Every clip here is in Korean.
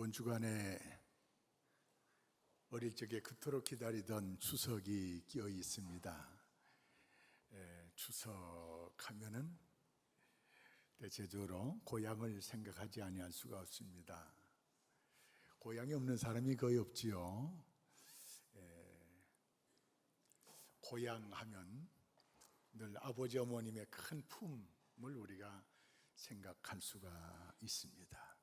이번 주간에 어릴 적에 그토록 기다리던 추석이 끼어 있습니다. 추석하면은 대체적으로 고향을 생각하지 아니할 수가 없습니다. 고향이 없는 사람이 거의 없지요. 고향하면 늘 아버지 어머님의 큰 품을 우리가 생각할 수가 있습니다.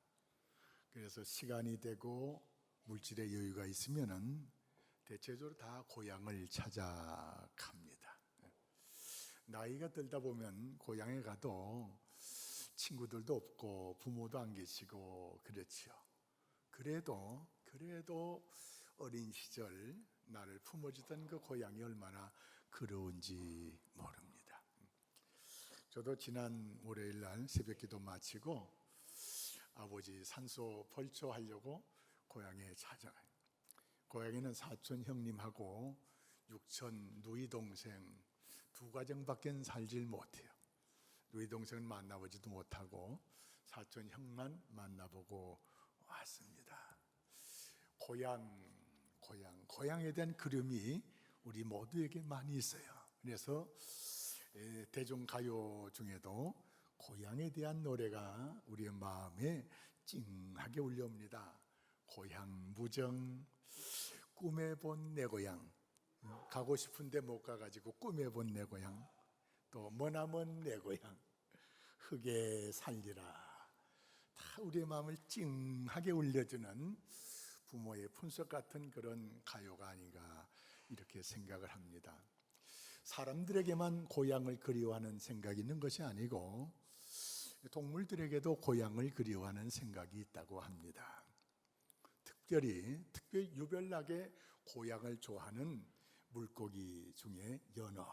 그래서 시간이 되고 물질의 여유가 있으면은 대체적으로 다 고향을 찾아갑니다. 나이가 들다 보면 고향에 가도 친구들도 없고 부모도 안 계시고 그렇지요. 그래도 어린 시절 나를 품어주던 그 고향이 얼마나 그리운지 모릅니다. 저도 지난 월요일 날 새벽기도 마치고 아버지 산소 벌초하려고 고향에 찾아가요. 고향에는 사촌 형님하고 육촌 누이 동생 두 가정밖에 살질 못해요. 누이 동생은 만나보지도 못하고 사촌 형만 만나보고 왔습니다. 고향에 대한 그리움이 우리 모두에게 많이 있어요. 그래서 대중가요 중에도 고향에 대한 노래가 우리의 마음에 찡하게 울려옵니다. 고향 무정, 꿈에 본 내 고향, 가고 싶은데 못 가가지고 꿈에 본 내 고향, 또 머나먼 내 고향, 흙에 살리라. 다 우리의 마음을 찡하게 울려주는 부모의 품석 같은 그런 가요가 아닌가 이렇게 생각을 합니다. 사람들에게만 고향을 그리워하는 생각이 있는 것이 아니고 동물들에게도 고향을 그리워하는 생각이 있다고 합니다. 특별히 유별나게 고향을 좋아하는 물고기 중에 연어.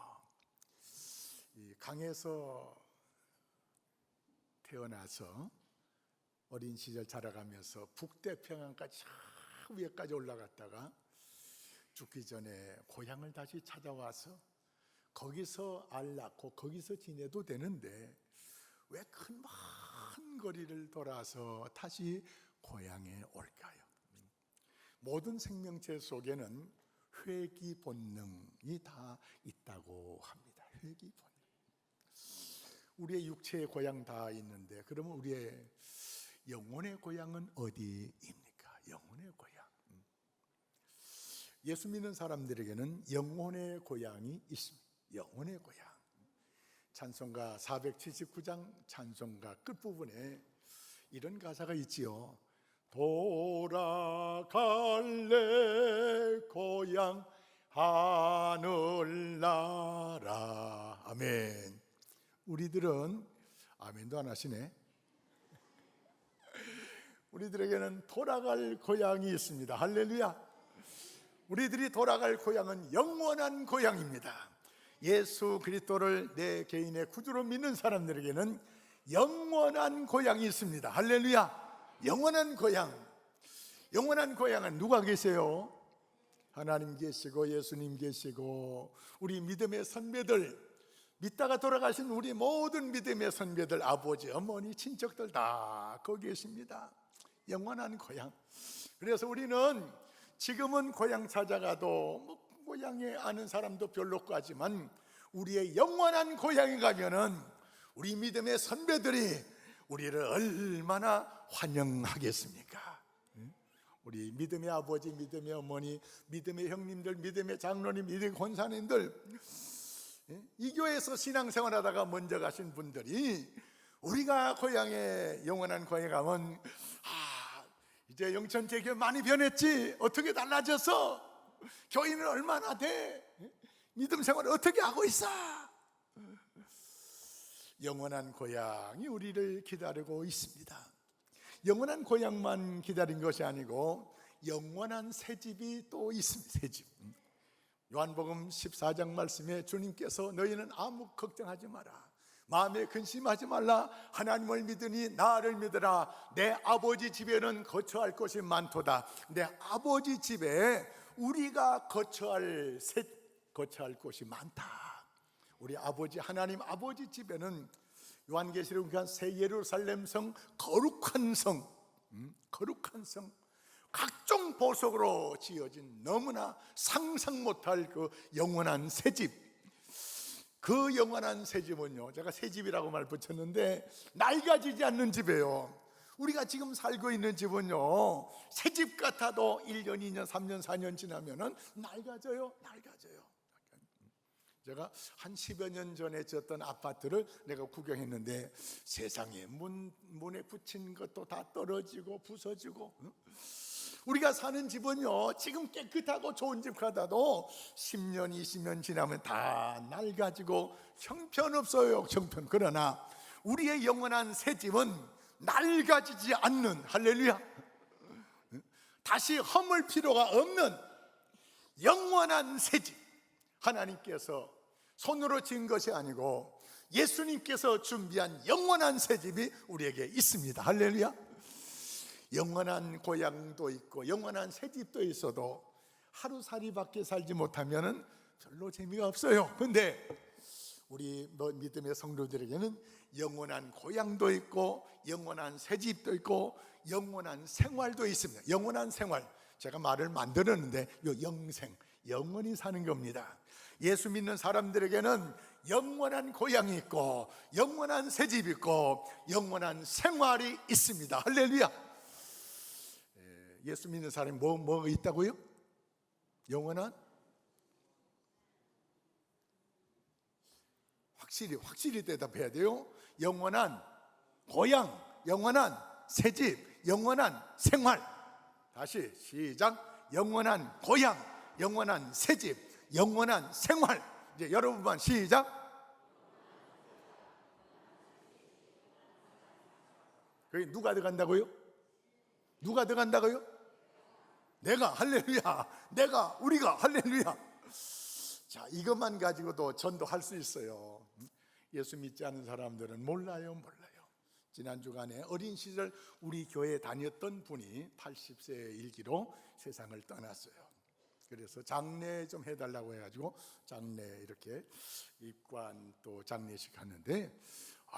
이 강에서 태어나서 어린 시절 자라가면서 북태평양까지 위에까지 올라갔다가 죽기 전에 고향을 다시 찾아와서 거기서 알 낳고 거기서 지내도 되는데 왜 큰 먼 거리를 돌아서 다시 고향에 올까요? 모든 생명체 속에는 회귀 본능이 다 있다고 합니다. 회귀 본능. 우리의 육체의 고향 다 있는데 그러면 우리의 영혼의 고향은 어디입니까? 영혼의 고향. 예수 믿는 사람들에게는 영혼의 고향이 있습니다. 영혼의 고향. 찬송가 479장 찬송가 끝부분에 이런 가사가 있지요. 돌아갈래 고향 하늘나라. 아멘. 우리들은 아멘도 안 하시네. 우리들에게는 돌아갈 고향이 있습니다. 할렐루야. 우리들이 돌아갈 고향은 영원한 고향입니다. 예수 그리스도를 내 개인의 구주로 믿는 사람들에게는 영원한 고향이 있습니다. 할렐루야. 영원한 고향. 영원한 고향은 누가 계세요? 하나님 계시고 예수님 계시고 우리 믿음의 선배들, 믿다가 돌아가신 우리 모든 믿음의 선배들, 아버지, 어머니, 친척들 다 거기 계십니다. 영원한 고향. 그래서 우리는 지금은 고향 찾아가도 고향에 아는 사람도 별로 없고 하지만 우리의 영원한 고향에 가면은 우리 믿음의 선배들이 우리를 얼마나 환영하겠습니까? 우리 믿음의 아버지, 믿음의 어머니, 믿음의 형님들, 믿음의 장로님, 믿음의 권사님들, 이 교회에서 신앙생활하다가 먼저 가신 분들이 우리가 고향에 영원한 고향에 가면 이제 영천제교 많이 변했지, 어떻게 달라졌어? 교인은 얼마나 돼? 믿음 생활을 어떻게 하고 있어? 영원한 고향이 우리를 기다리고 있습니다. 영원한 고향만 기다린 것이 아니고 영원한 새집이 또 있습니다. 새집. 요한복음 14장 말씀에 주님께서 너희는 아무 걱정하지 마라, 마음에 근심하지 말라, 하나님을 믿으니 나를 믿으라. 내 아버지 집에는 거처할 곳이 많도다. 내 아버지 집에 우리가 거처할 곳이 많다. 우리 아버지 하나님 아버지 집에는 요한계시록 새 예루살렘 성, 거룩한 성, 거룩한 성, 각종 보석으로 지어진 너무나 상상 못할 그 영원한 새집. 그 영원한 새집은요, 제가 새집이라고 말 붙였는데 낡아지지 않는 집이에요. 우리가 지금 살고 있는 집은요, 새집 같아도 1년, 2년, 3년, 4년 지나면은 낡아져요. 제가 한 10여 년 전에 지었던 아파트를 내가 구경했는데 세상에 문에 붙인 것도 다 떨어지고 부서지고, 우리가 사는 집은요, 지금 깨끗하고 좋은 집 같아도 10년, 20년 지나면 다 낡아지고 형편없어요. 형편. 그러나 우리의 영원한 새 집은 낡아지지 않는, 할렐루야, 다시 허물 필요가 없는 영원한 새 집, 하나님께서 손으로 지은 것이 아니고 예수님께서 준비한 영원한 새 집이 우리에게 있습니다. 할렐루야. 영원한 고향도 있고 영원한 새 집도 있어도 하루살이밖에 살지 못하면 별로 재미가 없어요. 근데 우리 믿음의 성도들에게는 영원한 고향도 있고 영원한 새 집도 있고 영원한 생활도 있습니다. 영원한 생활, 제가 말을 만들었는데 영생, 영원히 사는 겁니다. 예수 믿는 사람들에게는 영원한 고향이 있고 영원한 새 집이 있고 영원한 생활이 있습니다. 할렐루야. 예수 믿는 사람이 뭐가 있다고요? 영원한, 확실히 대답해야 돼요. 영원한 고향, 영원한 새집, 영원한 생활. 다시 시작. 영원한 고향, 영원한 새집, 영원한 생활. 이제 여러분만 시작. 거기 누가 들어간다고요? 누가 들어간다고요? 내가, 할렐루야. 내가, 우리가, 할렐루야. 자, 이것만 가지고도 전도할 수 있어요. 예수 믿지 않은 사람들은 몰라요. 지난 주간에 어린 시절 우리 교회에 다녔던 분이 80세 일기로 세상을 떠났어요. 그래서 장례 좀 해달라고 해가지고 장례 이렇게 입관 또 장례식 하는데,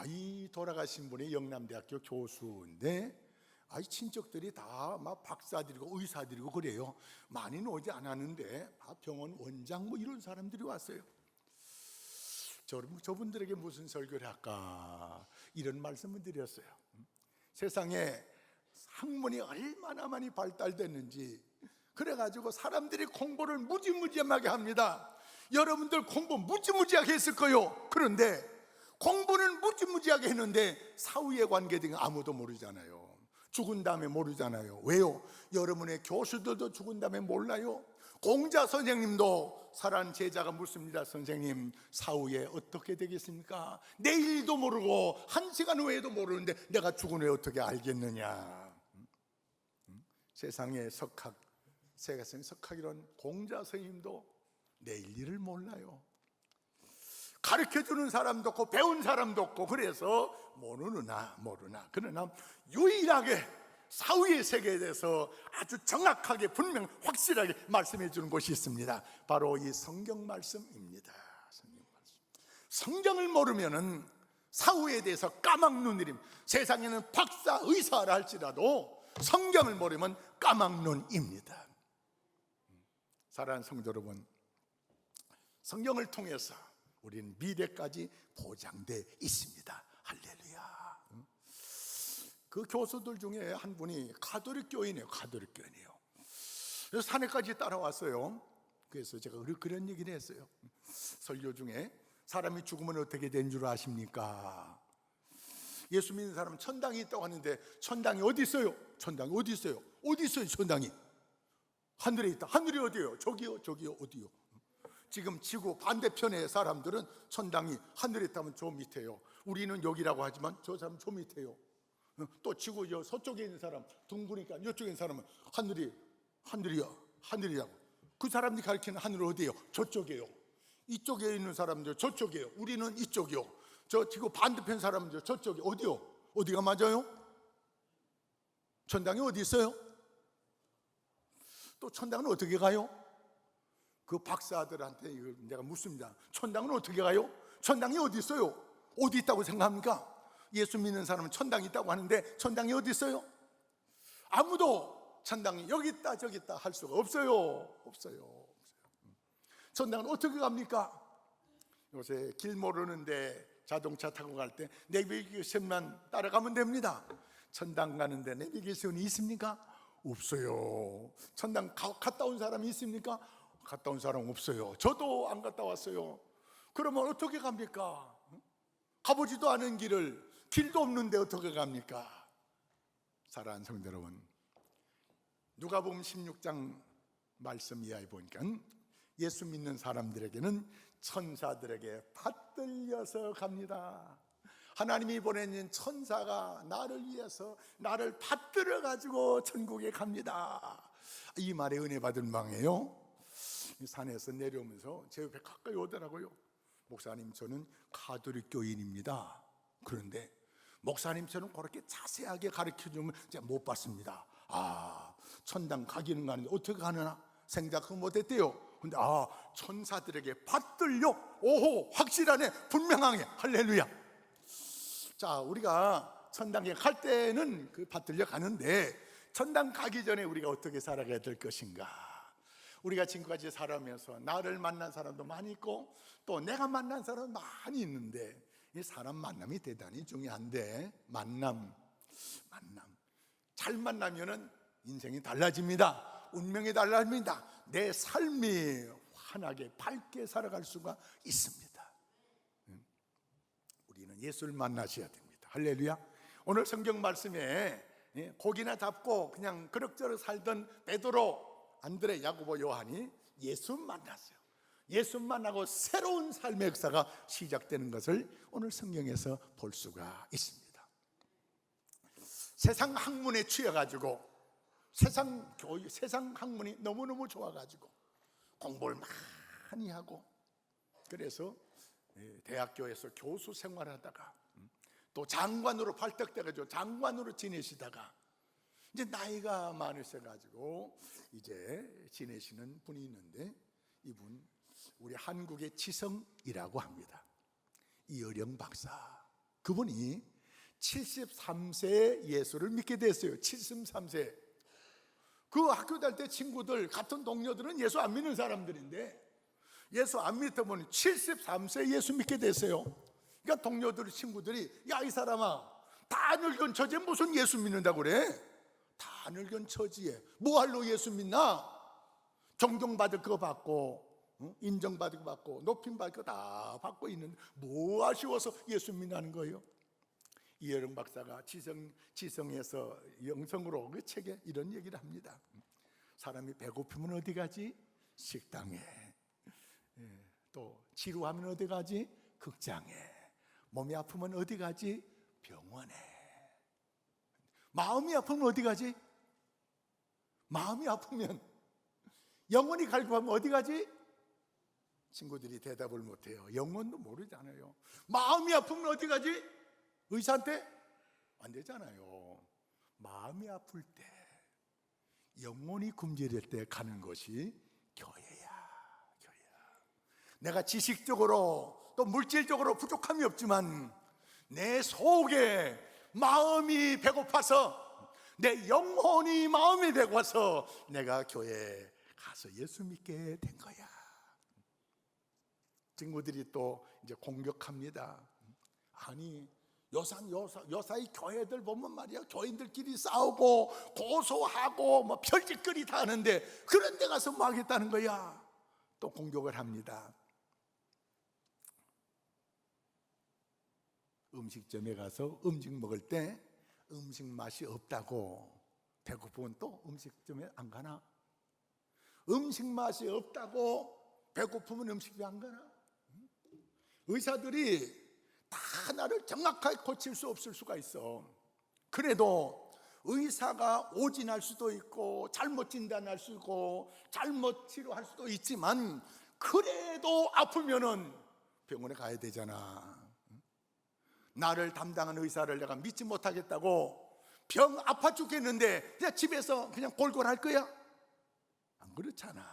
이 돌아가신 분이 영남대학교 교수인데 친척들이 다 막 박사들이고 의사들이고 그래요. 많이는 오지 않았는데 병원 원장 뭐 이런 사람들이 왔어요. 저분들에게 무슨 설교를 할까 이런 말씀을 드렸어요. 세상에 학문이 얼마나 많이 발달됐는지, 그래가지고 사람들이 공부를 무지무지하게 합니다. 여러분들 공부 무지무지하게 했을 거예요. 그런데 공부는 무지무지하게 했는데 사후의 관계 등은 아무도 모르잖아요. 죽은 다음에 모르잖아요. 왜요? 여러분의 교수들도 죽은 다음에 몰라요. 공자 선생님도 살아난 제자가 묻습니다. 선생님, 사후에 어떻게 되겠습니까? 내일도 모르고 1시간 후에도 모르는데 내가 죽은 후에 어떻게 알겠느냐. 세상의 세계성 석학이론 공자 선생님도 내일 일을 몰라요. 가르쳐주는 사람도 없고 배운 사람도 없고, 그래서 모르나. 그러나 유일하게 사후의 세계에 대해서 아주 정확하게 분명 확실하게 말씀해 주는 곳이 있습니다. 바로 이 성경 말씀입니다. 성경을 모르면은 사후에 대해서 까막눈이림. 세상에는 박사, 의사라 할지라도 성경을 모르면 까막눈입니다. 사랑하는 성도 여러분, 성경을 통해서 우리는 미래까지 보장되어 있습니다. 할렐루야. 그 교수들 중에 한 분이 가톨릭 교인이에요. 그래서 산에까지 따라왔어요. 그래서 제가 그런 얘기를 했어요. 설교 중에 사람이 죽으면 어떻게 된 줄 아십니까? 예수 믿는 사람은 천당이 있다고 하는데 천당이 어디 있어요? 어디 있어요 천당이? 하늘에 있다. 하늘이 어디예요? 저기요 어디요? 지금 지구 반대편의 사람들은 천당이 하늘에 있다면 저 밑에요. 우리는 여기라고 하지만 저 사람은 저 밑에요. 또 지구 서쪽에 있는 사람 둥그니까 이쪽에 있는 사람은 하늘이라고. 그 사람들이 가리키는 하늘은 어디예요? 저쪽이에요. 이쪽에 있는 사람들 저쪽이에요. 우리는 이쪽이요. 저 지구 반대편 사람들 저쪽이 어디요? 어디가 맞아요? 천당이 어디 있어요? 또 천당은 어떻게 가요? 그 박사들한테 이걸 내가 묻습니다. 천당은 어떻게 가요? 천당이 어디 있어요? 어디 있다고 생각합니까? 예수 믿는 사람은 천당이 있다고 하는데 천당이 어디 있어요? 아무도 천당이 여기 있다 저기 있다 할 수가 없어요. 천당은 어떻게 갑니까? 요새 길 모르는데 자동차 타고 갈 때 내비게이션만 따라가면 됩니다. 천당 가는데 내비게이션이 있습니까? 없어요. 천당 갔다 온 사람이 있습니까? 갔다 온 사람 없어요. 저도 안 갔다 왔어요. 그러면 어떻게 갑니까? 가보지도 않은 길도 없는데 어떻게 갑니까? 사랑하는 성도 여러분, 누가복음 16장 말씀 이하에 보니까 예수 믿는 사람들에게는 천사들에게 받들려서 갑니다. 하나님이 보내는 천사가 나를 위해서 나를 받들어 가지고 천국에 갑니다. 이 말에 은혜 받을 망해요. 산에서 내려오면서 제 옆에 가까이 오더라고요. 목사님, 저는 가톨릭 교인입니다. 그런데 목사님처럼 그렇게 자세하게 가르쳐주면 제가 못 봤습니다. 천당 가기는 가는데 어떻게 가느냐 생각 못했대요. 근데 천사들에게 받들려. 오호, 확실하네, 분명하게. 할렐루야. 자, 우리가 천당에 갈 때는 그 받들려 가는데 천당 가기 전에 우리가 어떻게 살아가야 될 것인가? 우리가 지금까지 살아가면서 나를 만난 사람도 많이 있고 또 내가 만난 사람도 많이 있는데 이 사람 만남이 대단히 중요한데 만남 잘 만나면은 인생이 달라집니다. 운명이 달라집니다. 내 삶이 환하게 밝게 살아갈 수가 있습니다. 우리는 예수를 만나셔야 됩니다. 할렐루야. 오늘 성경 말씀에 고기나 잡고 그냥 그럭저럭 살던 베드로, 안드레, 야고보, 요한이 예수 만났어요. 예수 만나고 새로운 삶의 역사가 시작되는 것을 오늘 성경에서 볼 수가 있습니다. 세상 학문에 취해가지고 세상 학문이 너무너무 좋아가지고 공부를 많이 하고 그래서 대학교에서 교수 생활하다가 또 장관으로 발탁돼가지고 장관으로 지내시다가 이제 나이가 많으셔가지고 이제 지내시는 분이 있는데 이분 우리 한국의 지성이라고 합니다. 이어령 박사. 그분이 73세에 예수를 믿게 됐어요. 73세. 그 학교 다닐 때 친구들, 같은 동료들은 예수 안 믿는 사람들인데 예수 안 믿다 보니 73세에 예수 믿게 됐어요. 그러니까 동료들, 친구들이 야, 이 사람아, 다 늙은 처지에 무슨 예수 믿는다고 그래? 다 늙은 처지에 뭐할로 예수 믿나? 존경받을 거 받고 인정받을 거 받고 높임받을 거 다 받고 있는데 뭐 아쉬워서 예수 믿는 거예요? 이여령 박사가 지성에서 영성으로 그 책에 이런 얘기를 합니다. 사람이 배고프면 어디 가지? 식당에. 또 지루하면 어디 가지? 극장에. 몸이 아프면 어디 가지? 병원에. 마음이 아프면 어디 가지? 마음이 아프면 영혼이 갈급하면 어디 가지? 친구들이 대답을 못해요. 영혼도 모르잖아요. 마음이 아프면 어디 가지? 의사한테? 안 되잖아요. 마음이 아플 때, 영혼이 굶주릴 때 가는 것이 교회야. 내가 지식적으로 또 물질적으로 부족함이 없지만 내 속에 마음이 배고파서, 내 영혼이 마음이 배고파서 내가 교회에 가서 예수 믿게 된 거야. 친구들이 또 이제 공격합니다. 아니, 요사이 교회들 보면 말이야, 교인들끼리 싸우고 고소하고 뭐 별짓거리 다 하는데 그런 데 가서 뭐 하겠다는 거야. 또 공격을 합니다. 음식점에 가서 음식 먹을 때 음식 맛이 없다고 배고프면 또 음식점에 안 가나? 음식 맛이 없다고 배고프면 음식점에 안 가나? 의사들이 다 나를 정확하게 고칠 수 없을 수가 있어. 그래도 의사가 오진할 수도 있고 잘못 진단할 수도 있고 잘못 치료할 수도 있지만 그래도 아프면은 병원에 가야 되잖아. 나를 담당한 의사를 내가 믿지 못하겠다고 병 아파 죽겠는데 그냥 집에서 그냥 골골할 거야? 안 그렇잖아.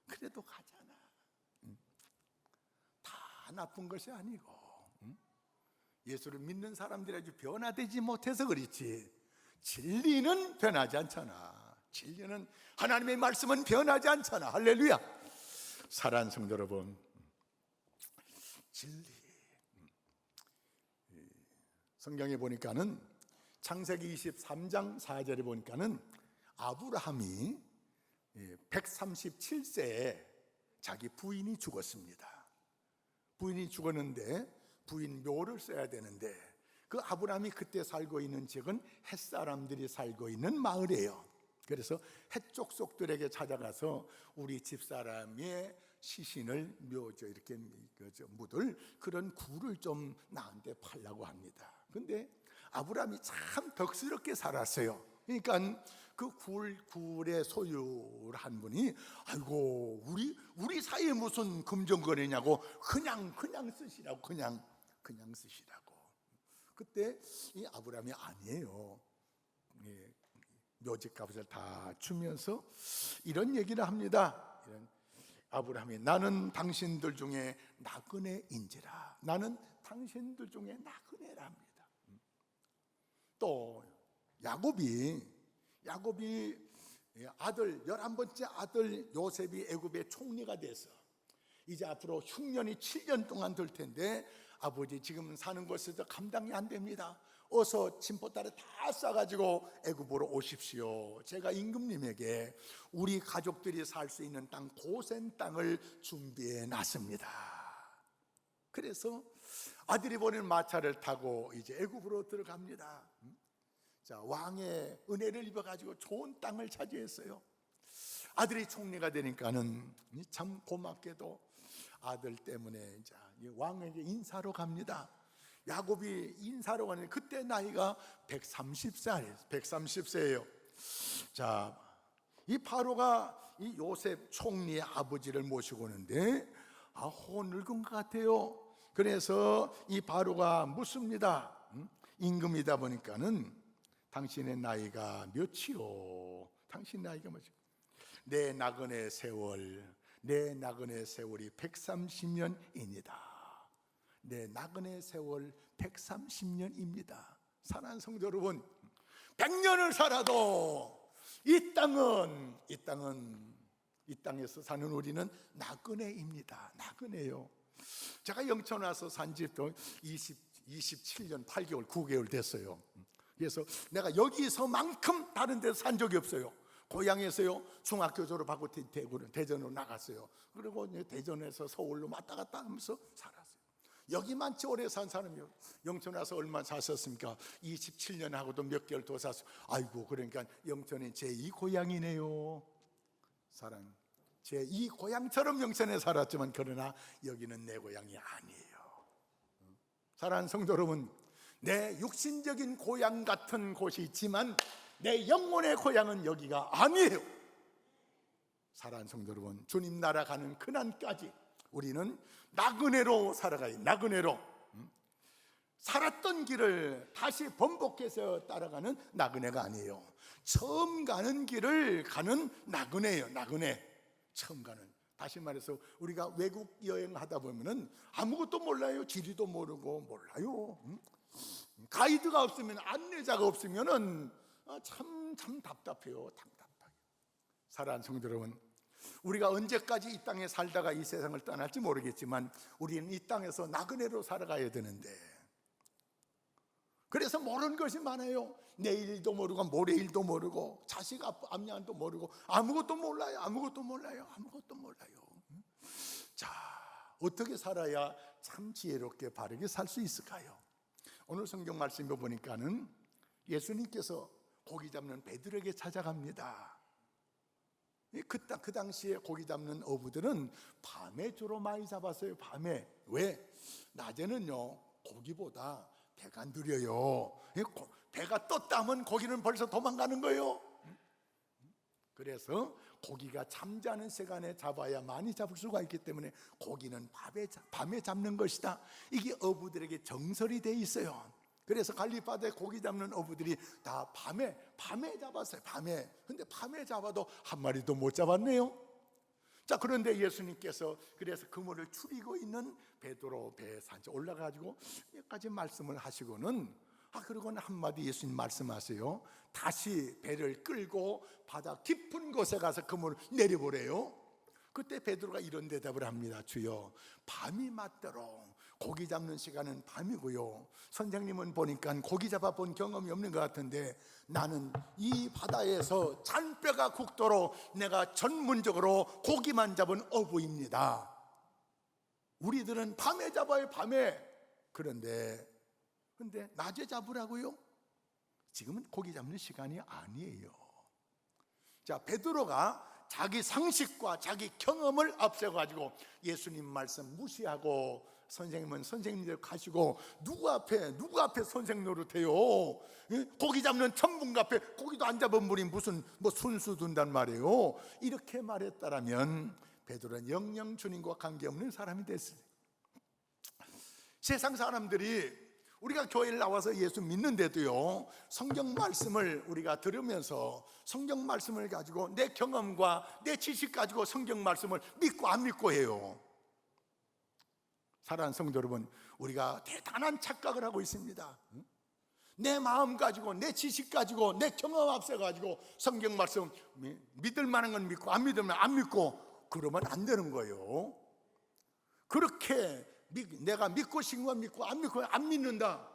그래도 가잖아. 다 나쁜 것이 아니고 예수를 믿는 사람들이 아주 변화되지 못해서 그렇지, 진리는 변하지 않잖아. 진리는, 하나님의 말씀은 변하지 않잖아. 할렐루야. 사랑하는 성도 여러분, 진리, 성경에 보니까는 창세기 23장 4절에 보니까는 아브라함이 137세에 자기 부인이 죽었습니다. 부인이 죽었는데 부인 묘를 써야 되는데, 그 아브라함이 그때 살고 있는 지역은 햇사람들이 살고 있는 마을이에요. 그래서 햇족속들에게 찾아가서 우리 집사람의 시신을 묘죠 이렇게 묻을 그런 굴을 좀 나한테 팔라고 합니다. 근데 아브라함이 참 덕스럽게 살았어요. 그러니까 그 굴의 소유를 한 분이, 아이고 우리 사이에 무슨 금전거래냐고 그냥 쓰시라고, 그냥 쓰시라고. 그때 이 아브라함이 아니에요. 묘지값을 다 주면서 이런 얘기를 합니다. 아브라함이, 나는 당신들 중에 나그네인지라. 나는 당신들 중에 나그네랍니다. 또 야곱이 아들 11번째 아들 요셉이 애굽의 총리가 돼서 이제 앞으로 흉년이 7년 동안 될 텐데, 아버지 지금 사는 곳에서 감당이 안 됩니다. 어서 짐보따를 다 싸가지고 애굽으로 오십시오. 제가 임금님에게 우리 가족들이 살 수 있는 땅, 고센 땅을 준비해 놨습니다. 그래서 아들이 보낸 마차를 타고 이제 애굽으로 들어갑니다. 자, 왕의 은혜를 입어가지고 좋은 땅을 차지했어요. 아들이 총리가 되니까는 참 고맙게도 아들 때문에 자, 왕에게 인사로 갑니다. 야곱이 인사로 가는데 그때 나이가 130세예요. 자, 이 바로가 이 요셉 총리의 아버지를 모시고 오는데 늙은 것 같아요. 그래서 이 바로가 묻습니다. 임금이다 보니까는 당신의 나이가 몇이요? 당신 나이가 몇이요? 내 나그네 세월이 130년입니다. 내 나그네 세월 130년입니다. 사랑하는 성도 여러분, 100년을 살아도 이 땅에서 사는 우리는 나그네입니다. 나그네요. 제가 영천 와서 산 집도 27년 8개월 9개월 됐어요. 그래서 내가 여기서만큼 다른 데서 산 적이 없어요. 고향에서요, 중학교 졸업하고 대전으로 나갔어요. 그리고 대전에서 서울로 왔다 갔다 하면서 살았어요. 여기만치 오래 산 사람이요. 영천 와서 얼마 사셨습니까? 27년 하고도 몇 개월 더 샀어요. 아이고, 그러니까 영천이 제2 고향이네요. 사랑, 제2 고향처럼 영천에 살았지만 그러나 여기는 내 고향이 아니에요. 사랑하는 성도 여러분, 내 육신적인 고향 같은 곳이 있지만 내 영혼의 고향은 여기가 아니에요. 사랑하는 성도 여러분, 주님 나라 가는 그날까지 우리는 나그네로 살아가요. 나그네로 살았던 길을 다시 번복해서 따라가는 나그네가 아니에요. 처음 가는 길을 가는 나그네예요. 나그네, 처음 가는. 다시 말해서 우리가 외국 여행하다 보면은 아무것도 몰라요. 지리도 모르고 몰라요. 가이드가 없으면, 안내자가 없으면은 참 답답해요. 답답하게. 사랑하는 성도 여러분, 우리가 언제까지 이 땅에 살다가 이 세상을 떠날지 모르겠지만 우리는 이 땅에서 나그네로 살아가야 되는데, 그래서 모르는 것이 많아요. 내일도 모르고 모레일도 모르고 자식 앞날도 모르고 아무것도 몰라요. 자, 어떻게 살아야 참 지혜롭게 바르게 살 수 있을까요? 오늘 성경 말씀에 보니까는 예수님께서 고기 잡는 베드로에게 찾아갑니다. 그 당시에 고기 잡는 어부들은 밤에 주로 많이 잡았어요. 밤에. 왜? 낮에는요, 고기보다 배가 느려요. 배가 떴다면 고기는 벌써 도망가는 거예요. 그래서 고기가 잠자는 시간에 잡아야 많이 잡을 수가 있기 때문에 고기는 밤에 잡는 것이다. 이게 어부들에게 정설이 돼 있어요. 그래서 갈릴바다에 고기 잡는 어부들이 다 밤에 잡았어요. 근데 밤에 잡아도 한 마리도 못 잡았네요. 자, 그런데 예수님께서 그래서 그물을 추리고 있는 베드로 배 산에 올라가지고 몇 가지 말씀을 하시고는 그러고는 한마디 예수님 말씀하세요. 다시 배를 끌고 바다 깊은 곳에 가서 그물을 내려보래요. 그때 베드로가 이런 대답을 합니다. 주여, 밤이 맞도록 고기 잡는 시간은 밤이고요, 선생님은 보니까 고기 잡아본 경험이 없는 것 같은데 나는 이 바다에서 잔뼈가 굵도록 내가 전문적으로 고기만 잡은 어부입니다. 우리들은 밤에 잡아요, 밤에. 그런데 낮에 잡으라고요? 지금은 고기 잡는 시간이 아니에요. 자, 베드로가 자기 상식과 자기 경험을 앞세워가지고 예수님 말씀 무시하고 선생님은 선생님대로 가시고 누구 앞에 선생 노릇해요? 고기 잡는 천문가 앞에 고기도 안 잡은 분이 무슨 순수 둔단 말이에요. 이렇게 말했다라면 베드로는 영영 주님과 관계없는 사람이 됐어요. 세상 사람들이 우리가 교회를 나와서 예수 믿는데도요, 성경 말씀을 우리가 들으면서 성경 말씀을 가지고 내 경험과 내 지식 가지고 성경 말씀을 믿고 안 믿고 해요. 사랑하는 성도 여러분, 우리가 대단한 착각을 하고 있습니다. 내 마음 가지고 내 지식 가지고 내 경험 앞서 가지고 성경 말씀 믿을 만한 건 믿고 안 믿으면 안 믿고 그러면 안 되는 거예요. 그렇게 내가 믿고 싶은 건 믿고 안 믿고 안 믿는다,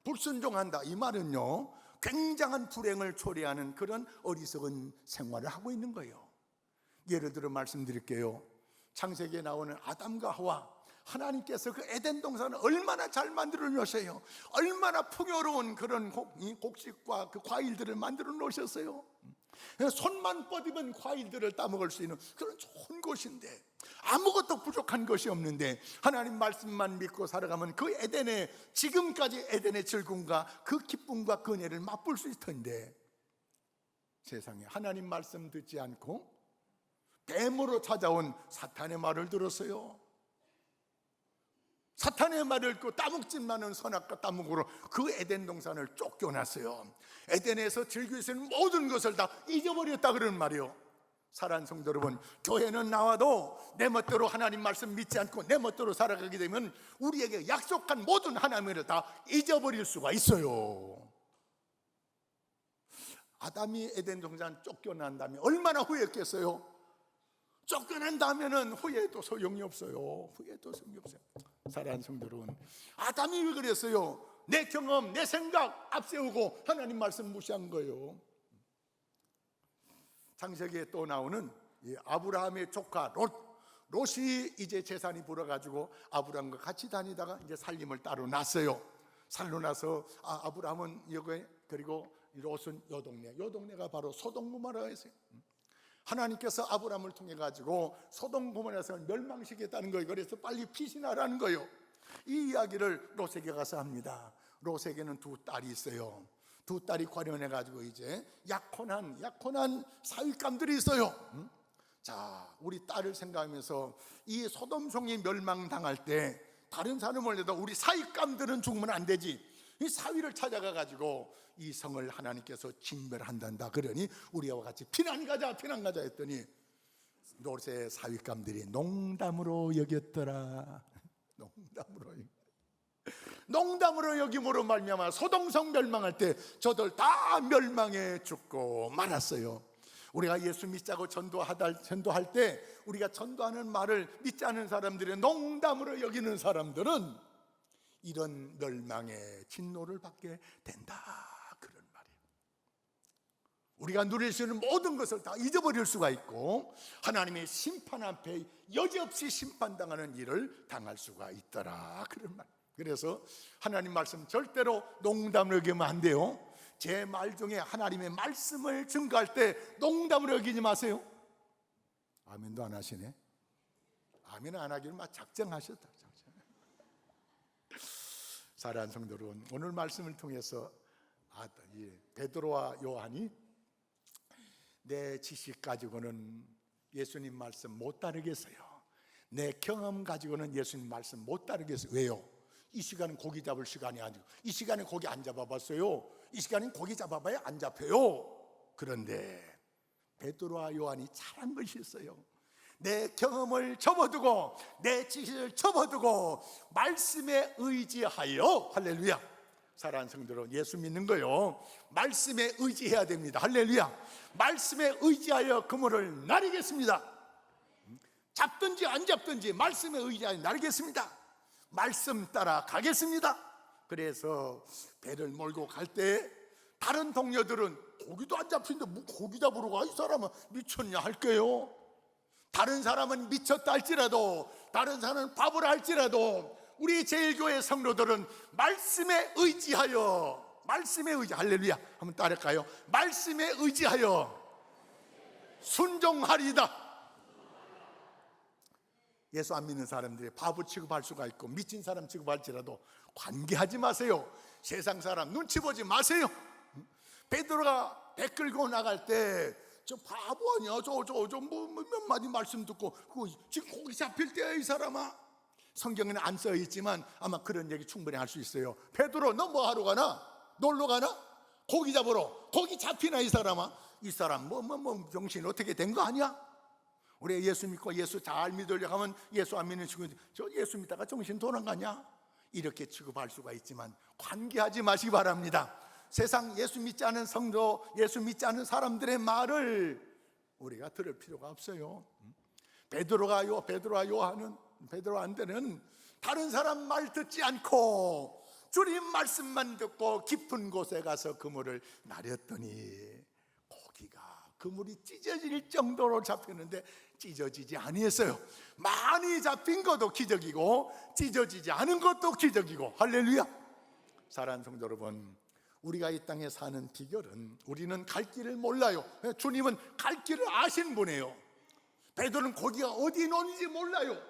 불순종한다, 이 말은요 굉장한 불행을 초래하는 그런 어리석은 생활을 하고 있는 거예요. 예를 들어 말씀드릴게요. 창세기에 나오는 아담과 하와, 하나님께서 그 에덴 동산을 얼마나 잘 만들어 놓으세요. 얼마나 풍요로운 그런 곡식과 그 과일들을 만들어 놓으셨어요. 손만 뻗으면 과일들을 따먹을 수 있는 그런 좋은 곳인데 아무것도 부족한 것이 없는데 하나님 말씀만 믿고 살아가면 그 에덴의, 지금까지 에덴의 즐거움과 그 기쁨과 그 은혜를 맛볼 수 있을 텐데 세상에 하나님 말씀 듣지 않고 뱀으로 찾아온 사탄의 말을 들었어요. 사탄의 말을 듣고 따먹지만은 선악과 따먹으로 그 에덴 동산을 쫓겨났어요. 에덴에서 즐길 수 있는 모든 것을 다 잊어버렸다 그러는 말이에요. 사랑하는 성도 여러분, 교회는 나와도 내 멋대로 하나님 말씀 믿지 않고 내 멋대로 살아가게 되면 우리에게 약속한 모든 하나님을 다 잊어버릴 수가 있어요. 아담이 에덴 동산 쫓겨난 다음에 얼마나 후회했겠어요? 쫓겨난 다음에는 후회도 소용이 없어요. 후회도 소용이 없어요. 사랑하는 성도 여러분, 아담이 왜 그랬어요? 내 경험, 내 생각 앞세우고 하나님 말씀 무시한 거예요. 창세기에 또 나오는 아브라함의 조카 롯이 이제 재산이 불어가지고 아브라함과 같이 다니다가 이제 살림을 따로 놨어요. 살로 나서 아브라함은 여기, 그리고 롯은 요 동네가 바로 소돔 고모라가 있어요. 하나님께서 아브라함을 통해 가지고 소돔 고모라에서 멸망시켰다는 거예요. 그래서 빨리 피신하라는 거예요. 이 이야기를 롯에게 가서 합니다. 롯에게는 두 딸이 있어요. 두 딸이 관련해 가지고 이제 약혼한 사윗감들이 있어요. 자, 우리 딸을 생각하면서 이 소돔 성이 멸망당할 때 다른 사람을 내도 우리 사윗감들은 죽으면 안 되지. 이 사위를 찾아가 가지고 이 성을 하나님께서 진멸한단다. 그러니 우리와 같이 피난 가자 했더니 롯의 사윗감들이 농담으로 여겼더라. 농담으로 여김으로 말미암아 소돔성 멸망할 때 저들 다 멸망해 죽고 말았어요. 우리가 예수 믿자고 전도할 때 우리가 전도하는 말을 믿지 않은 사람들의 농담으로 여기는 사람들은 이런 멸망의 진노를 받게 된다, 그런 말이에요. 우리가 누릴 수 있는 모든 것을 다 잊어버릴 수가 있고 하나님의 심판 앞에 여지없이 심판당하는 일을 당할 수가 있더라, 그런 말. 그래서 하나님 말씀 절대로 농담으로 여기면 안 돼요. 제 말 중에 하나님의 말씀을 증거할 때 농담으로 여기지 마세요. 아멘도 안 하시네. 아멘 안 하기를 막 작정하셨다. 사랑하는 성도 여러분, 오늘 말씀을 통해서 베드로와 요한이 내 지식 가지고는 예수님 말씀 못 따르겠어요. 내 경험 가지고는 예수님 말씀 못 따르겠어요. 왜요? 이 시간은 고기 잡을 시간이 아니고, 이 시간에 고기 안 잡아봤어요. 이 시간엔 고기 잡아봐야 안 잡혀요. 그런데 베드로와 요한이 잘한 것이 있어요. 내 경험을 접어두고 내 지식을 접어두고 말씀에 의지하여, 할렐루야, 사랑하는 성도로 예수 믿는 거요, 말씀에 의지해야 됩니다. 할렐루야. 말씀에 의지하여 그물을 나르겠습니다. 잡든지 안 잡든지 말씀에 의지하여 나르겠습니다. 말씀 따라 가겠습니다. 그래서 배를 몰고 갈 때 다른 동료들은 고기도 안 잡히는데 뭐 고기 잡으러 가? 이 사람은 미쳤냐 할게요. 다른 사람은 미쳤다 할지라도, 다른 사람은 바보라 할지라도, 우리 제일교회 성도들은 말씀에 의지하여, 말씀에 의지, 할렐루야, 한번 따라할까요? 말씀에 의지하여 순종하리이다. 예수 안 믿는 사람들이 바보 취급할 수가 있고 미친 사람 취급할지라도 관계하지 마세요. 세상 사람 눈치 보지 마세요. 베드로가 배 끌고 나갈 때 저 바보 아니야? 몇 마디 말씀 듣고 지금 고기 잡힐 때야 이 사람아. 성경에는 안 써 있지만 아마 그런 얘기 충분히 할 수 있어요. 베드로, 너 뭐 하러 가나? 놀러 가나? 고기 잡으러. 고기 잡히나 이 사람아? 이 사람 뭐 정신 어떻게 된 거 아니야? 우리 예수 믿고 예수 잘 믿으려고 하면 예수 안 믿는 친구, 저 예수 믿다가 정신 돌아가냐? 이렇게 취급할 수가 있지만 관계하지 마시기 바랍니다. 세상 예수 믿지 않은 성도, 예수 믿지 않은 사람들의 말을 우리가 들을 필요가 없어요. 베드로와 요한은, 베드로 안데는 다른 사람 말 듣지 않고 주님 말씀만 듣고 깊은 곳에 가서 그물을 나렸더니 고기가, 그물이 찢어질 정도로 잡혔는데 찢어지지 아니했어요. 많이 잡힌 것도 기적이고 찢어지지 않은 것도 기적이고, 할렐루야. 사랑하는 성도 여러분, 우리가 이 땅에 사는 비결은 우리는 갈 길을 몰라요. 주님은 갈 길을 아시는 분이에요. 베드로는 고기가 어디 노는지 몰라요.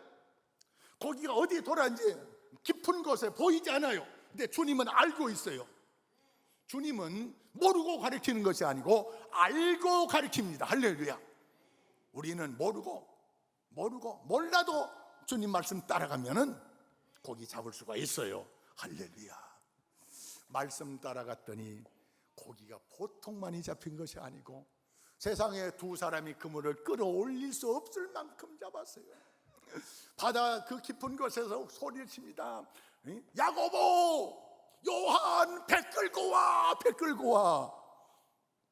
고기가 어디 돌아는지 깊은 곳에 보이지 않아요. 근데 주님은 알고 있어요. 주님은 모르고 가르치는 것이 아니고 알고 가르칩니다. 할렐루야. 우리는 몰라도 주님 말씀 따라가면은 고기 잡을 수가 있어요. 할렐루야. 말씀 따라갔더니 고기가 보통 많이 잡힌 것이 아니고 세상에 두 사람이 그물을 끌어올릴 수 없을 만큼 잡았어요. 바다 그 깊은 곳에서 소리를 칩니다. 야고보, 요한, 배 끌고 와, 배 끌고 와.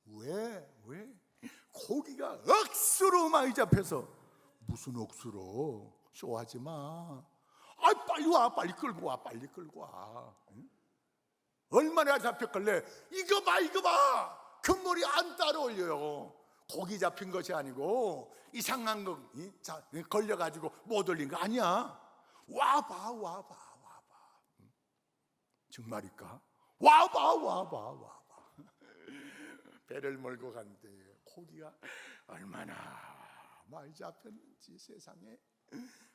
왜? 고기가 억수로 많이 잡혀서. 무슨 억수로? 쇼하지 마. 빨리 와, 빨리 끌고 와, 빨리 끌고 와. 얼마나 잡혔길래? 이거 봐, 그물이 안 따라올려요. 고기 잡힌 것이 아니고 이상한 거 걸려가지고 못 올린 거 아니야. 와봐. 정말일까? 와봐. 배를 몰고 갔는데 고기가 얼마나 많이 잡혔는지 세상에.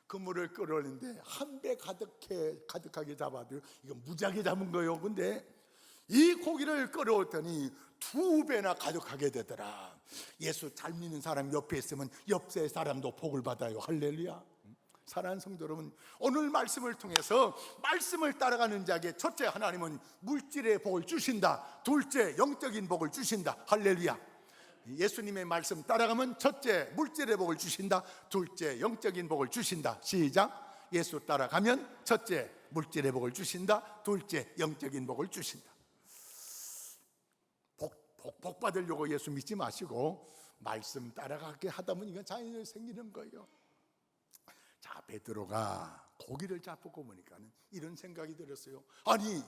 그물을 끌어올리는데 한 배 가득하게 잡아도 이건 무지하게 잡은 거예요. 근데 이 고기를 끌어올더니 2배나 가득하게 되더라. 예수 잘 믿는 사람 옆에 있으면 옆에 사람도 복을 받아요. 할렐루야. 사랑하는 성도 여러분, 오늘 말씀을 통해서 말씀을 따라가는 자에게 첫째, 하나님은 물질의 복을 주신다. 둘째, 영적인 복을 주신다. 할렐루야. 예수님의 말씀 따라가면 첫째, 물질의 복을 주신다. 둘째, 영적인 복을 주신다. 시작. 예수 따라가면 첫째, 물질의 복을 주신다. 둘째, 영적인 복을 주신다. 복 받으려고 예수 믿지 마시고 말씀 따라가게 하다 보니 이건 자연히 생기는 거예요. 자, 베드로가 고기를 잡고 보니까 이런 생각이 들었어요. 아니,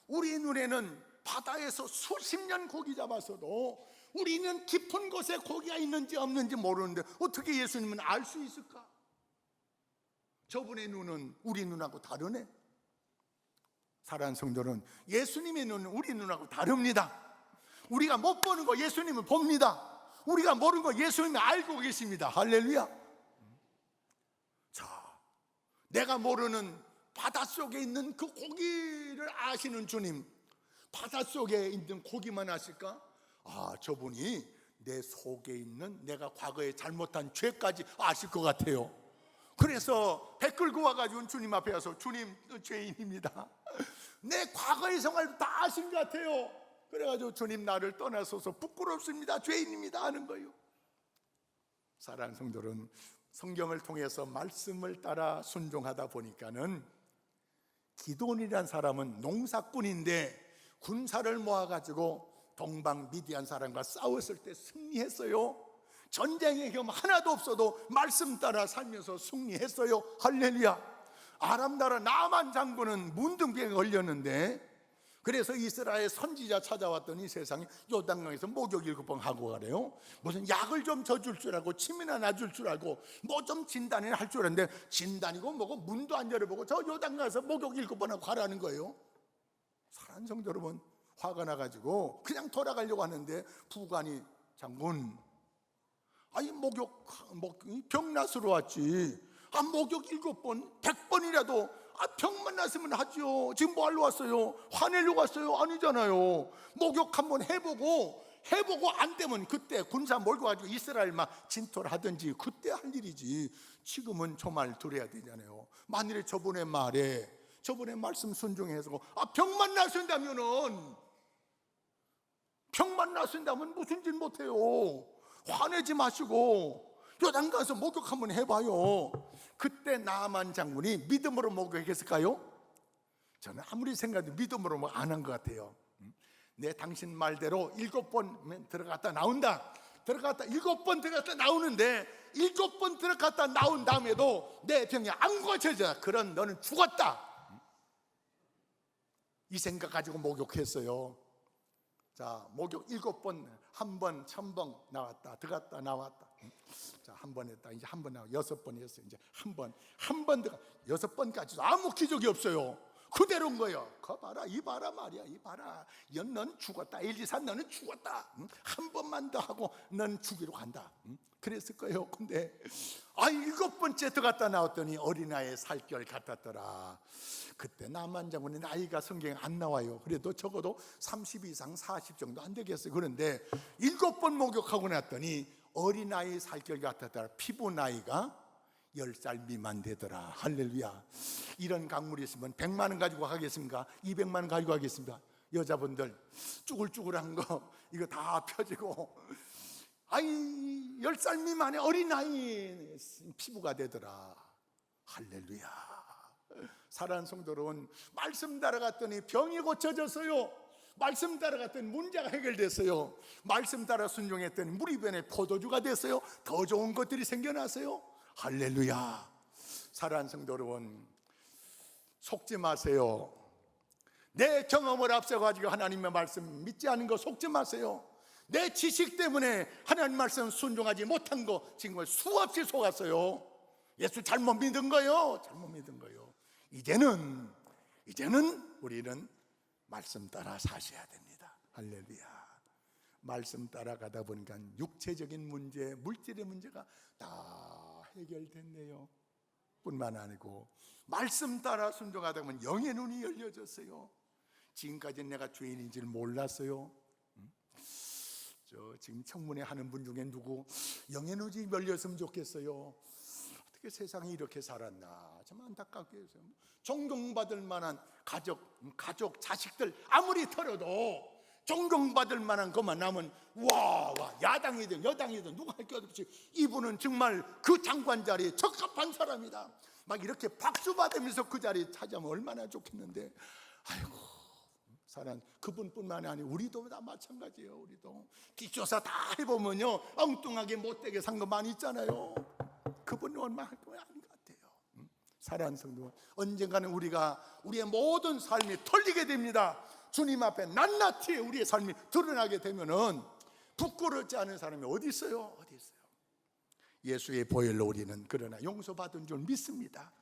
우리 눈에는 바다에서 수십 년 고기 잡았어도 우리는 깊은 곳에 고기가 있는지 없는지 모르는데 어떻게 예수님은 알 수 있을까? 저분의 눈은 우리 눈하고 다르네. 사랑하는 성도는 예수님의 눈은 우리 눈하고 다릅니다. 우리가 못 보는 거 예수님은 봅니다. 우리가 모르는 거 예수님이 알고 계십니다. 할렐루야. 자, 내가 모르는 바닷속에 있는 그 고기를 아시는 주님, 바닷속에 있는 고기만 아실까? 저분이 내 속에 있는 내가 과거에 잘못한 죄까지 아실 것 같아요. 그래서 배 끌고 와가지고 주님 앞에 와서, 주님, 죄인입니다. 내 과거의 생활 다 아신 것 같아요. 그래가지고 주님, 나를 떠나소서, 부끄럽습니다, 죄인입니다 하는 거예요. 사랑하는 성도는 성경을 통해서 말씀을 따라 순종하다 보니까는 기도원이라는 사람은 농사꾼인데 군사를 모아가지고 동방 미디안 사람과 싸웠을 때 승리했어요. 전쟁의 경험 하나도 없어도 말씀 따라 살면서 승리했어요. 할렐루야. 아람 나라 나만 장군은 문둥병에 걸렸는데, 그래서 이스라엘 선지자 찾아왔더니 세상에 요단강에서 목욕 7번 하고 가래요. 무슨 약을 좀 져줄 줄 알고 침이나 놔줄 줄 알고 뭐 좀 진단이나 할 줄 알았는데, 진단이고 뭐고 문도 안 열어보고 저 요단강에서 목욕 7번 하고 가라는 거예요. 사랑하는 성도 여러분, 화가 나가지고 그냥 돌아가려고 하는데 부관이 장군, 아니 병낫으로 왔지. 목욕 7번 100번이라도 병만 났으면 하죠. 지금 뭐 하러 왔어요? 화내려고 왔어요? 아니잖아요. 목욕 한번 해보고 안 되면 그때 군사 몰고 가지고 이스라엘 막 진토를 하든지 그때 할 일이지. 지금은 저 말 들어야 되잖아요. 만일에 저번에 말씀 순종해서 병만 나순다면 무슨 짓 못해요. 화내지 마시고 요단 가서 목욕 한번 해봐요. 그때 나만 장군이 믿음으로 목욕했을까요? 저는 아무리 생각해도 믿음으로 안 한 것 같아요. 내 당신 말대로 7번 들어갔다 나온다. 7번 들어갔다 나오는데 7번 들어갔다 나온 다음에도 내 병이 안 고쳐져. 그런 너는 죽었다. 이 생각 가지고 목욕했어요. 자, 목욕 7번, 1번, 1000번 나왔다, 들어갔다 나왔다. 자, 한 번 했다. 이제 한 번 나와 6번 했어요. 이제 한 번 들어가 6번까지도 아무 기적이 없어요. 그대로인 거예요. 거 봐라, 이 봐라 말이야, 이 봐라. 넌 죽었다. 1, 2, 3 너는 죽었다. 한 번만 더 하고 넌 죽이러 간다. 그랬을 거예요. 근데 7번째 들어갔다 나왔더니 어린아이의 살결 같았더라. 그때 나만 장군의 나이가 성경에 안 나와요. 그래도 적어도 30 이상 40 정도 안 되겠어요. 그런데 7번 목욕하고 났더니 어린아이 살결 같았더라. 피부 나이가 10살 미만 되더라. 할렐루야. 이런 강물이 있으면 100만 원 가지고 가겠습니까? 200만 원 가지고 가겠습니까? 여자분들 쭈글쭈글한 거 이거 다 펴지고 10살 미만의 어린아이 피부가 되더라. 할렐루야. 사랑하는 성도 여러분, 말씀 따라갔더니 병이 고쳐졌어요. 말씀 따라갔더니 문제가 해결됐어요. 말씀 따라 순종했더니 물이 변해 포도주가 됐어요. 더 좋은 것들이 생겨났어요. 할렐루야. 사랑하는 성도 여러분, 속지 마세요. 내 경험을 앞서가지고 하나님의 말씀 믿지 않은 거 속지 마세요. 내 지식 때문에 하나님 말씀 순종하지 못한 거 지금 수없이 속았어요. 예수 잘못 믿은 거요. 잘못 믿은 거요. 이제는 우리는 말씀 따라 사셔야 됩니다. 할렐루야. 말씀 따라가다 보니까 육체적인 문제, 물질의 문제가 다 해결됐네요. 뿐만 아니고 말씀 따라 순종하다 보면 영의 눈이 열려졌어요. 지금까지 내가 죄인인 줄 몰랐어요. 지금 청문회 하는 분 중에 누구 영의 눈이 열렸으면 좋겠어요. 어떻게 세상에 이렇게 살았나 참 안타깝게 해서 존경받을 만한 가족 자식들 아무리 털어도 존경받을 만한 것만 남은 야당이든 여당이든 누가 할 것 없이 이분은 정말 그 장관 자리에 적합한 사람이다. 막 이렇게 박수 받으면서 그 자리에 차지하면 얼마나 좋겠는데, 아이고 사랑 그분뿐만이 아니고 우리도 다 마찬가지예요. 우리도 뒷조사 다 해보면요 엉뚱하게 못되게 산 거 많이 있잖아요. 그분은 얼마나 할 거야 아닌 것 같아요. 사랑하는 성도, 언젠가는 우리의 모든 삶이 털리게 됩니다. 주님 앞에 낱낱이 우리의 삶이 드러나게 되면은 부끄럽지 않은 사람이 어디 있어요? 어디 있어요? 예수의 보혈로 우리는 그러나 용서받은 줄 믿습니다.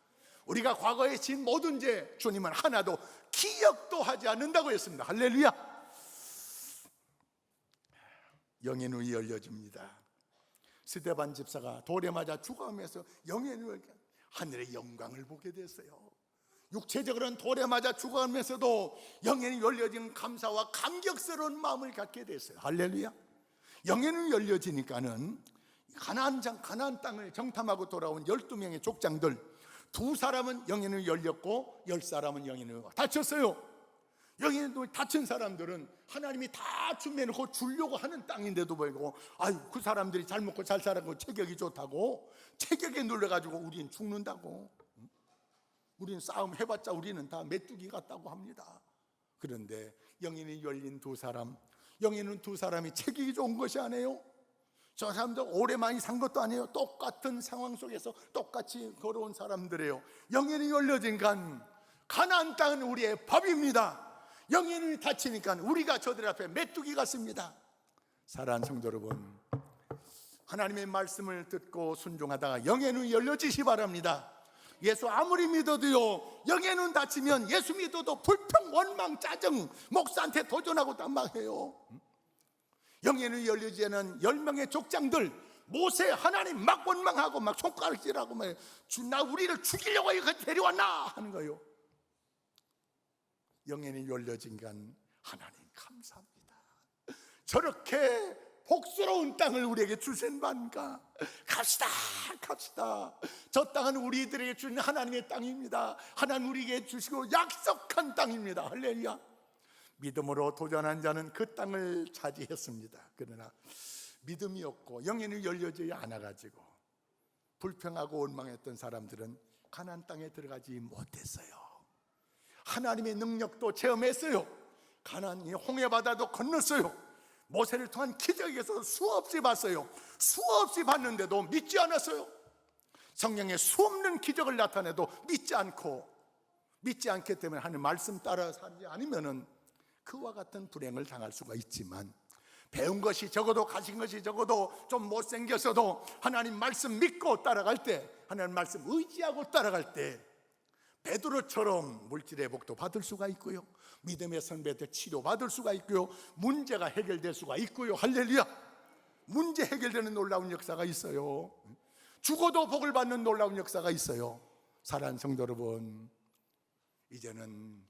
우리가 과거에 진 모든 죄 주님은 하나도 기억도 하지 않는다고 했습니다. 할렐루야. 영의 눈이 열려집니다. 스데반 집사가 돌에 맞아 죽어가면서 영의 눈을 하늘의 영광을 보게 됐어요. 육체적으로는 돌에 맞아 죽어가면서도 영의 눈이 열려진 감사와 감격스러운 마음을 갖게 됐어요. 할렐루야. 영의 눈이 열려지니까는 가나안 땅을 정탐하고 돌아온 12명의 족장들 2사람은 영의 눈이 열렸고 10사람은 영의 눈이 닫혔어요. 영의 눈이 닫힌 사람들은 하나님이 다 준비해놓고 주려고 하는 땅인데도 불구하고 그 사람들이 잘 먹고 잘 살고 체격이 좋다고 체격에 눌려가지고 우리는 죽는다고, 우리는 싸움 해봤자 우리는 다 메뚜기 같다고 합니다. 그런데 영혼이 열린 두 사람, 영혼은 두 사람이 체격이 좋은 것이 아니에요. 저 사람들 오래 많이 산 것도 아니에요. 똑같은 상황 속에서 똑같이 걸어온 사람들이에요. 영혼이 열려진간 가나안 땅은 우리의 밥입니다. 영혼이 닫히니까 우리가 저들 앞에 메뚜기 같습니다. 사랑하는 성도 여러분, 하나님의 말씀을 듣고 순종하다가 영의 눈이 열려지시 바랍니다. 예수 아무리 믿어도요, 영의 눈 닫히면 예수 믿어도 불평, 원망, 짜증, 목사한테 도전하고 딴막해요. 영의 눈이 열리지 않은 10명의 족장들, 모세 하나님 막 원망하고 막 손가락질하고 막 나 우리를 죽이려고 이거 데려왔나 하는 거예요. 영의 눈이 열려진 간 하나님 감사합니다. 저렇게 복스러운 땅을 우리에게 주신 바니까 갑시다, 갑시다. 저 땅은 우리들에게 주신 하나님의 땅입니다. 하나님 우리에게 주시고 약속한 땅입니다. 할렐루야. 믿음으로 도전한 자는 그 땅을 차지했습니다. 그러나 믿음이 없고 영혼이 열려지지 않아가지고 불평하고 원망했던 사람들은 가나안 땅에 들어가지 못했어요. 하나님의 능력도 체험했어요. 가나안이 홍해바다도 건넜어요. 모세를 통한 기적에서 수없이 봤어요. 수없이 봤는데도 믿지 않았어요. 성령의 수없는 기적을 나타내도 믿지 않기 때문에 하나님 말씀 따라 살지 않으면은 그와 같은 불행을 당할 수가 있지만, 배운 것이 적어도 가진 것이 적어도 좀 못생겼어도 하나님 말씀 믿고 따라갈 때, 하나님 말씀 의지하고 따라갈 때 베드로처럼 물질의 복도 받을 수가 있고요, 믿음의 선배들 치료받을 수가 있고요, 문제가 해결될 수가 있고요. 할렐루야. 문제 해결되는 놀라운 역사가 있어요. 죽어도 복을 받는 놀라운 역사가 있어요. 사랑하는 성도 여러분, 이제는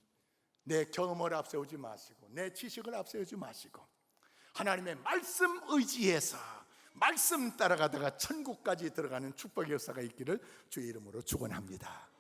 내 경험을 앞세우지 마시고 내 지식을 앞세우지 마시고 하나님의 말씀 의지해서 말씀 따라가다가 천국까지 들어가는 축복의 역사가 있기를 주의 이름으로 축원합니다.